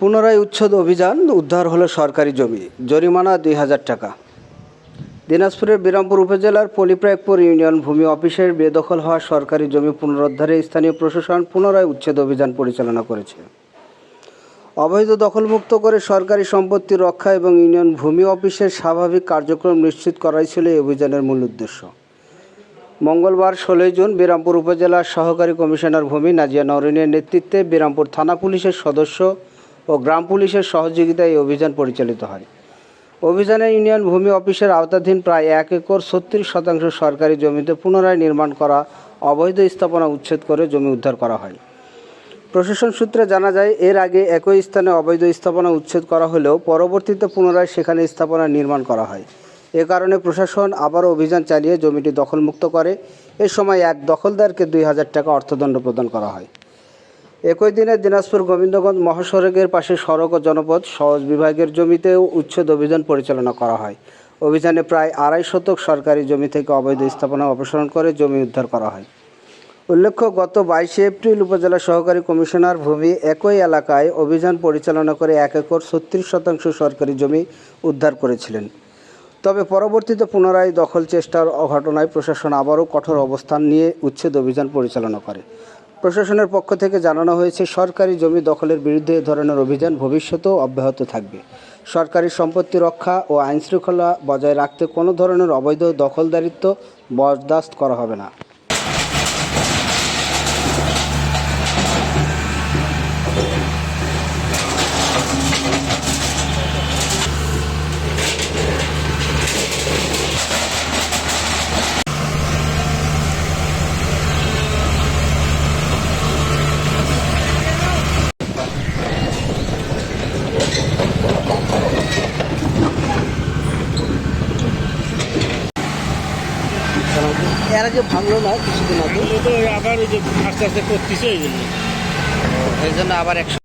পুনরায় উচ্ছেদ অভিযান, উদ্ধার হলো সরকারি জমি, জরিমানা ২,০০০ টাকা। দিনাজপুরের বিরামপুর উপজেলার পলিপ্রাকপুর ইউনিয়ন ভূমি অফিসের বেদখল হওয়া সরকারি জমি পুনরুদ্ধারে স্থানীয় প্রশাসন পুনরায় উচ্ছেদ অভিযান পরিচালনা করেছে। অবৈধ দখলমুক্ত করে সরকারি সম্পত্তি রক্ষা এবং ইউনিয়ন ভূমি অফিসের স্বাভাবিক কার্যক্রম নিশ্চিত করাই ছিল এই অভিযানের মূল উদ্দেশ্য। মঙ্গলবার ১৬ জুন বিরামপুর উপজেলার সহকারী কমিশনার ভূমি নাজিয়া নওরিনের নেতৃত্বে বিরামপুর থানা পুলিশের সদস্য ও গ্রাম পুলিশের সহযোগিতায় এই অভিযান পরিচালিত হয়। অভিযানে ইউনিয়ন ভূমি অফিসের আওতাধীন প্রায় ১ একর ৩৬% সরকারি জমিতে পুনরায় নির্মাণ করা অবৈধ স্থাপনা উচ্ছেদ করে জমি উদ্ধার করা হয়। প্রশাসন সূত্রে জানা যায়, এর আগে একই স্থানে অবৈধ স্থাপনা উচ্ছেদ করা হলেও পরবর্তীতে পুনরায় সেখানে স্থাপনা নির্মাণ করা হয়। এ কারণে প্রশাসন আবারও অভিযান চালিয়ে জমিটি দখলমুক্ত করে। এ সময় এক দখলদারকে ২,০০০ টাকা অর্থদণ্ড প্রদান করা হয়। একই দিনে দিনাজপুর গোবিন্দগঞ্জ মহাসড়কের পাশে সড়ক ও জনপথ সহজ বিভাগের জমিতেও উচ্ছেদ অভিযান পরিচালনা করা হয়। অভিযানে প্রায় ২.৫ শতক সরকারি জমি থেকে অবৈধ স্থাপনা অপসারণ করে জমি উদ্ধার করা হয়। উল্লেখ্য, গত ২২ এপ্রিল উপজেলা সহকারী কমিশনার ভূমি একই এলাকায় অভিযান পরিচালনা করে ১ একর ৩৬% সরকারি জমি উদ্ধার করেছিলেন। তবে পরবর্তীতে পুনরায় দখল চেষ্টার ঘটনায় প্রশাসন আবারও কঠোর অবস্থান নিয়ে উচ্ছেদ অভিযান পরিচালনা করে। প্রশাসনের পক্ষ থেকে জানানো হয়েছে, সরকারি জমি দখলের বিরুদ্ধে এ ধরনের অভিযান ভবিষ্যতেও অব্যাহত থাকবে। সরকারি সম্পত্তি রক্ষা ও আইনশৃঙ্খলা বজায় রাখতে কোনো ধরনের অবৈধ দখলদারিত্ব বরদাস্ত করা হবে না। এর আগে ভাঙলো না কিছুদিন আগে, আবার ওই যে আস্তে আস্তে করতেছে, এই জন্য আবার ১০০